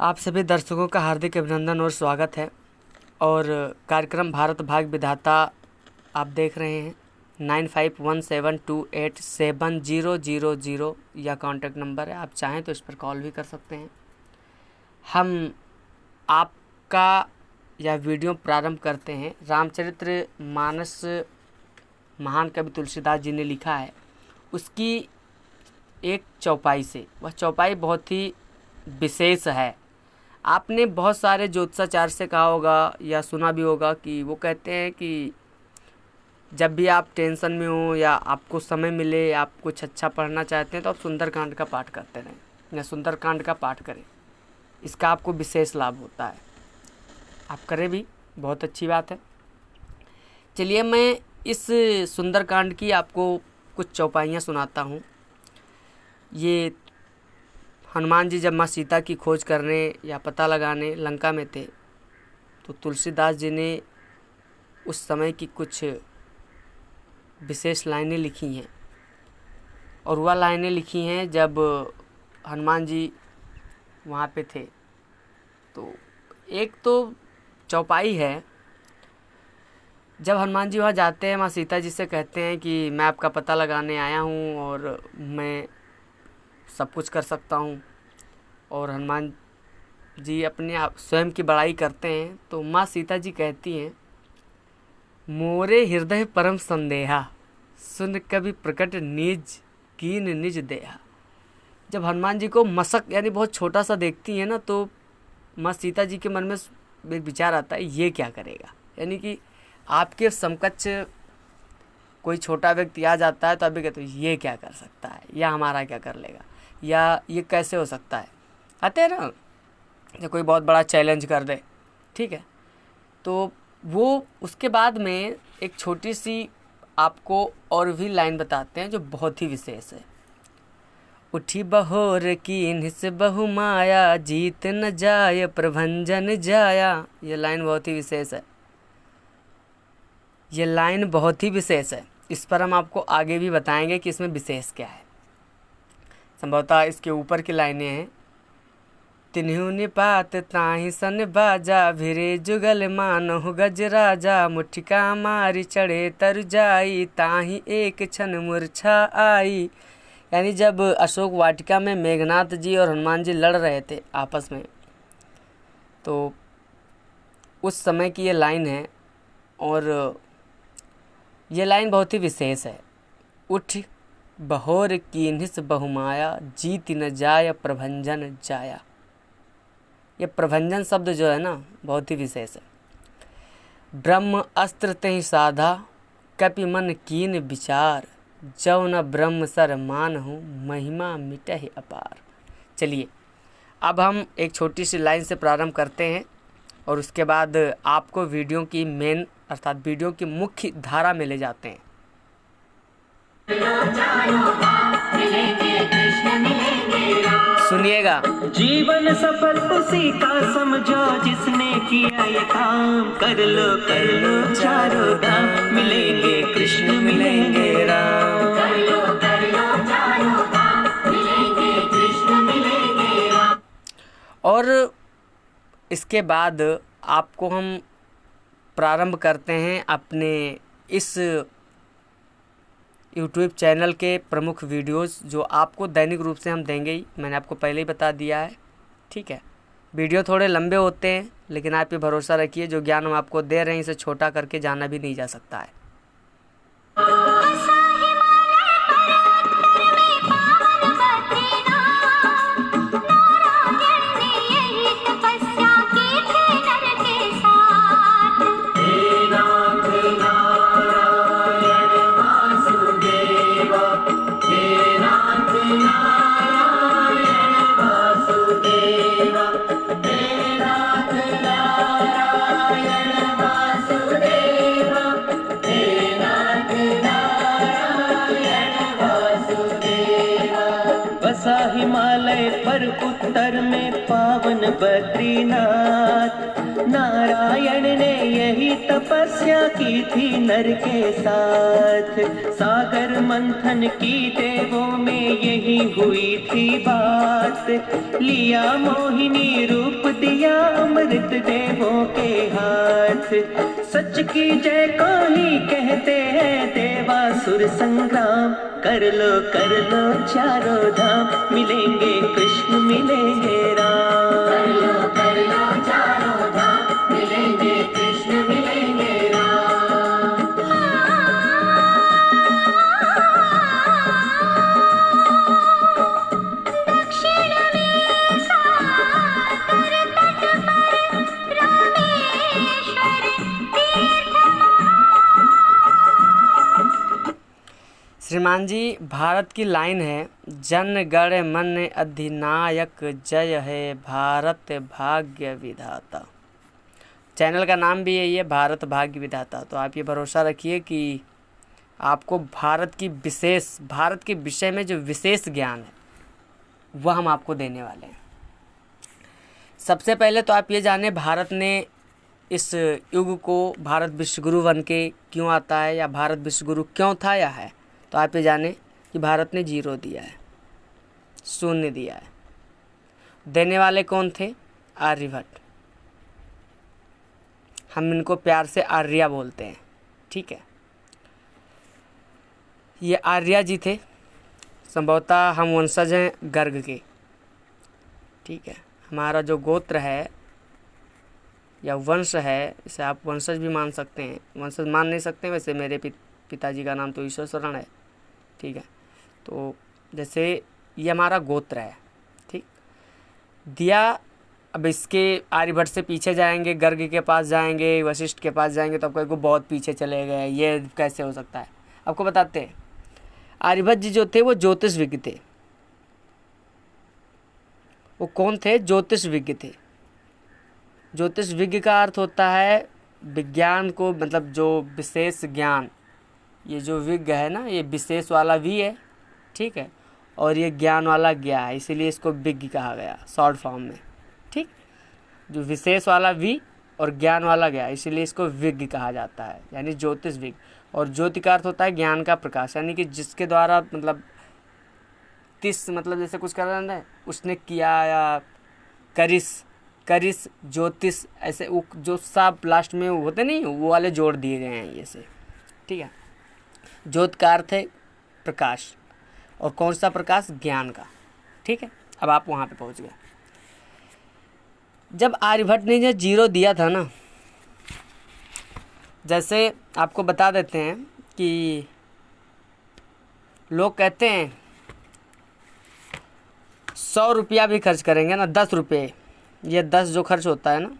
आप सभी दर्शकों का हार्दिक अभिनंदन और स्वागत है। और कार्यक्रम भारत भाग्य विधाता आप देख रहे हैं। 9517287000 यह कॉन्टैक्ट नंबर है। आप चाहें तो इस पर कॉल भी कर सकते हैं। हम आपका यह वीडियो प्रारंभ करते हैं। रामचरित्र मानस महान कवि तुलसीदास जी ने लिखा है, उसकी एक चौपाई से। वह चौपाई बहुत ही विशेष है। आपने बहुत सारे ज्योतिषाचार्य से कहा होगा या सुना भी होगा कि वो कहते हैं कि जब भी आप टेंशन में हो या आपको समय मिले, आप कुछ अच्छा पढ़ना चाहते हैं तो आप सुंदरकांड का पाठ करते रहें या सुंदरकांड का पाठ करें। इसका आपको विशेष लाभ होता है। आप करें भी, बहुत अच्छी बात है। चलिए मैं इस सुंदरकांड की आपको कुछ चौपाइयाँ सुनाता हूँ। ये हनुमान जी जब माँ सीता की खोज करने या पता लगाने लंका में थे तो तुलसीदास जी ने उस समय की कुछ विशेष लाइनें लिखी हैं। और वह लाइनें लिखी हैं जब हनुमान जी वहाँ पे थे। तो एक तो चौपाई है, जब हनुमान जी वहाँ जाते हैं, माँ सीता जी से कहते हैं कि मैं आपका पता लगाने आया हूँ और मैं सब कुछ कर सकता हूँ। और हनुमान जी अपने आप स्वयं की बड़ाई करते हैं। तो माँ सीता जी कहती हैं, मोरे हृदय परम संदेहा, सुन कभी प्रकट निज कीन निज देहा। जब हनुमान जी को मसक यानी बहुत छोटा सा देखती हैं ना, तो माँ सीता जी के मन में एक विचार आता है, ये क्या करेगा। यानी कि आपके समकक्ष कोई छोटा व्यक्ति आ जाता है तो आप भी कहते हो ये क्या कर सकता है, या हमारा क्या कर लेगा, या ये कैसे हो सकता है। आते हैं ना, या कोई बहुत बड़ा चैलेंज कर दे, ठीक है। तो वो उसके बाद में एक छोटी सी आपको और भी लाइन बताते हैं जो बहुत ही विशेष है। उठी बहोर कीन्ह से बहु माया, जीत न जाय प्रभंजन जाया। ये लाइन बहुत ही विशेष है। ये लाइन बहुत ही विशेष है। इस पर हम आपको आगे भी बताएंगे कि इसमें विशेष क्या है। संभवतः इसके ऊपर की लाइनें हैं, तिन्हु निपात ताहि सन बाजा, भिरे जुगल मानहु गज राजा, मुठिका मारी चढ़े तर जाई, ताहि एक क्षण मूर्छा आई। यानी जब अशोक वाटिका में मेघनाथ जी और हनुमान जी लड़ रहे थे आपस में, तो उस समय की ये लाइन है। और ये लाइन बहुत ही विशेष है। उठ बहोर कीन्हिस बहुमाया, जीत न जाय प्रभंजन जाया। ये प्रभंजन शब्द जो है ना, बहुत ही विशेष है। ब्रह्म अस्त्र तेहि साधा, कपि मन कीन विचार, जौ न ब्रह्म सर मान हूँ, महिमा मिटहि अपार। चलिए अब हम एक छोटी सी लाइन से प्रारंभ करते हैं और उसके बाद आपको वीडियो की मेन अर्थात वीडियो की मुख्य धारा में ले जाते हैं। सुनिएगा। जीवन सफल उसी का समझो जिसने किया ये काम, कर लो चारों धाम, मिलेंगे कृष्ण मिलेंगे राम। कर लो चारों धाम, मिलेंगे कृष्ण मिलेंगे राम। और इसके बाद आपको हम प्रारंभ करते हैं अपने इस यूट्यूब चैनल के प्रमुख वीडियोस, जो आपको दैनिक रूप से हम देंगे ही। मैंने आपको पहले ही बता दिया है, ठीक है। वीडियो थोड़े लंबे होते हैं, लेकिन आप पे भरोसा रखिए, जो ज्ञान हम आपको दे रहे हैं इसे छोटा करके जाना भी नहीं जा सकता है। हिमालय पर उत्तर में पावन बद्रीनाथ, नारायण ने यही तपस्या की थी नर के साथ। सागर मंथन की देवों में यही हुई थी बात, लिया मोहिनी रूप दिया अमृत देवों के हाथ। सच की जय को ही कहते हैं देवासुर संग्राम। कर लो चारों धाम, मिलेंगे कृष्ण मिलेंगे राम। कर लो चारों धाम, मिलेंगे कृष्ण मिलेंगे राम। दक्षिण में सागर तट पर रामेश्वर तीर्थ। श्रीमान जी, भारत की लाइन है, जन गण मन अधिनायक, जय है भारत भाग्य विधाता। चैनल का नाम भी यही है, भारत भाग्य विधाता। तो आप ये भरोसा रखिए कि आपको भारत के विषय में जो विशेष ज्ञान है वह हम आपको देने वाले हैं। सबसे पहले तो आप ये जाने भारत ने इस युग को भारत विश्वगुरु बन के क्यों आता है, या भारत विश्वगुरु क्यों था या है। तो आप ये जाने कि भारत ने 0 दिया है, शून्य दिया है। देने वाले कौन थे? आर्यभट्ट। हम इनको प्यार से आर्या बोलते हैं, ठीक है। ये आर्या जी थे, संभवतः हम वंशज हैं गर्ग के, ठीक है। हमारा जो गोत्र है या वंश है, इसे आप वंशज भी मान सकते हैं, वंशज मान नहीं सकते। वैसे मेरे पिताजी का नाम तो ईश्वर शरण है, ठीक है। तो जैसे ये हमारा गोत्र है, ठीक दिया। अब इसके आर्यभट्ट से पीछे जाएंगे, गर्ग के पास जाएंगे, वशिष्ठ के पास जाएंगे, तो आपको बहुत पीछे चले गए, ये कैसे हो सकता है। आपको बताते हैं, आर्यभट्ट जी जो थे वो ज्योतिष विज्ञ थे। वो कौन थे? ज्योतिष विज्ञ थे। ज्योतिष विज्ञ का अर्थ होता है विज्ञान को, मतलब जो विशेष ज्ञान। ये जो विज्ञ है ना, ये विशेष वाला भी है, ठीक है, और ये ज्ञान वाला ज्ञा है, इसीलिए इसको विज्ञ कहा गया शॉर्ट फॉर्म में, ठीक। जो विशेष वाला वी और ज्ञान वाला ज्ञा, इसीलिए इसको विज्ञ कहा जाता है, यानी ज्योतिष विज्ञ। और ज्योति का अर्थ होता है ज्ञान का प्रकाश, यानी कि जिसके द्वारा मतलब मतलब जैसे कुछ कर रहा है उसने किया, या करिस ज्योतिष, ऐसे वो जो सब लास्ट में होते नहीं, वो वाले जोड़ दिए गए हैं ये से, ठीक है। ज्योत का अर्थ है प्रकाश, और कौन सा प्रकाश? ज्ञान का, ठीक है। अब आप वहाँ पे पहुँच गए। जब आर्यभट्ट ने जो 0 दिया था ना, जैसे आपको बता देते हैं कि लोग कहते हैं 100 रुपया भी खर्च करेंगे ना, 10 रुपये, ये 10 जो खर्च होता है ना,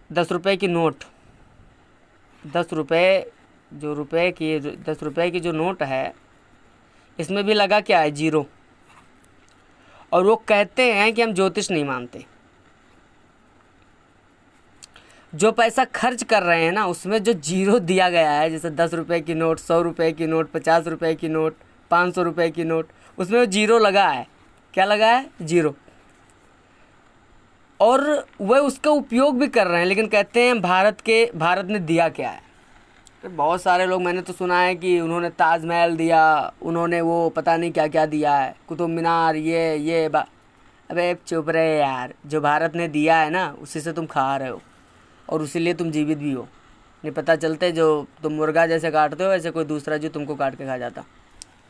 10 रुपये की नोट, 10 रुपये जो 10 रुपये की जो नोट है, इसमें भी लगा क्या है? 0। और वो कहते हैं कि हम ज्योतिष नहीं मानते। जो पैसा खर्च कर रहे हैं ना, उसमें जो 0 दिया गया है, जैसे 10 रुपये की नोट, 100 रुपये की नोट, 50 रुपये की नोट, 500 रुपये की नोट, उसमें वो 0 लगा है। क्या लगा है? 0। और वह उसका उपयोग भी कर रहे हैं, लेकिन कहते हैं भारत ने दिया क्या है। बहुत सारे लोग, मैंने तो सुना है कि उन्होंने ताजमहल दिया, उन्होंने वो पता नहीं क्या क्या दिया है, कुतुब मीनार, अबे चुप रहे यार। जो भारत ने दिया है ना, उसी से तुम खा रहे हो, और उसी लिए तुम जीवित भी हो। नहीं पता चलते, जो तुम मुर्गा जैसे काटते हो, वैसे कोई दूसरा जो तुमको काट के खा जाता,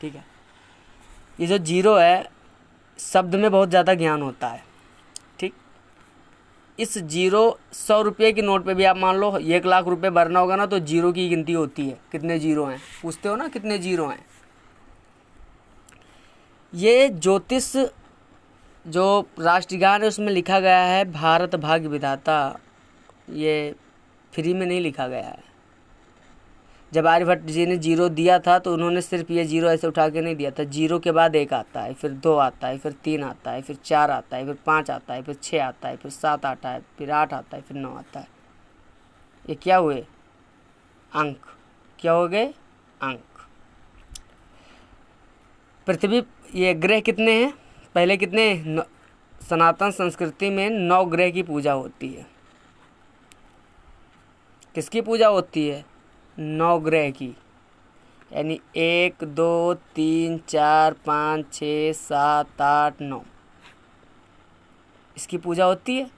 ठीक है। ये जो 0 है, शब्द में बहुत ज़्यादा ज्ञान होता है, ठीक। इस 100 रुपये की नोट पे भी आप मान लो 1 लाख रुपए भरना होगा ना, तो 0 की गिनती होती है, कितने 0 हैं, पूछते हो ना कितने 0 हैं। ये ज्योतिष जो राष्ट्रगान है उसमें लिखा गया है भारत भाग्य विधाता, ये फ्री में नहीं लिखा गया है। जब आर्यभट्ट जी ने 0 दिया था तो उन्होंने सिर्फ ये 0 ऐसे उठा के नहीं दिया था। 0 के बाद 1 आता है, फिर 2 आता है, फिर 3 आता है, फिर 4 आता है, फिर 5 आता है, फिर 6 आता है, फिर 7 आता है, फिर 8 आता है, फिर 9 आता है। ये क्या हुए? अंक। क्या हो गए? अंक। पृथ्वी, ये ग्रह कितने हैं? पहले कितने? सनातन संस्कृति में 9 ग्रह की पूजा होती है। किसकी पूजा होती है? 9 ग्रह की, यानी 1 2 3 4 5 6 7 8 9। इसकी पूजा होती है।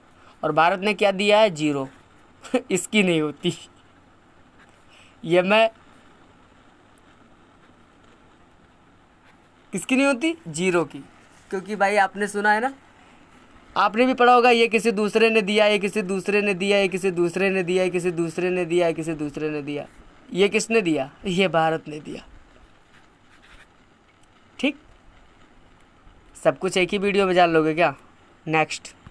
और भारत ने क्या दिया है? 0 इसकी नहीं होती। ये मैं किसकी नहीं होती? 0 की। क्योंकि भाई आपने सुना है ना, आपने भी पढ़ा होगा, ये किसी दूसरे ने दिया, ये किसी दूसरे ने दिया, ये किसी दूसरे ने दिया, ये किसी दूसरे ने दिया, ये किसी दूसरे ने दिया। ये किसने दिया? ये भारत ने दिया। ठीक, सब कुछ एक ही वीडियो में जान लोगे क्या? नेक्स्ट।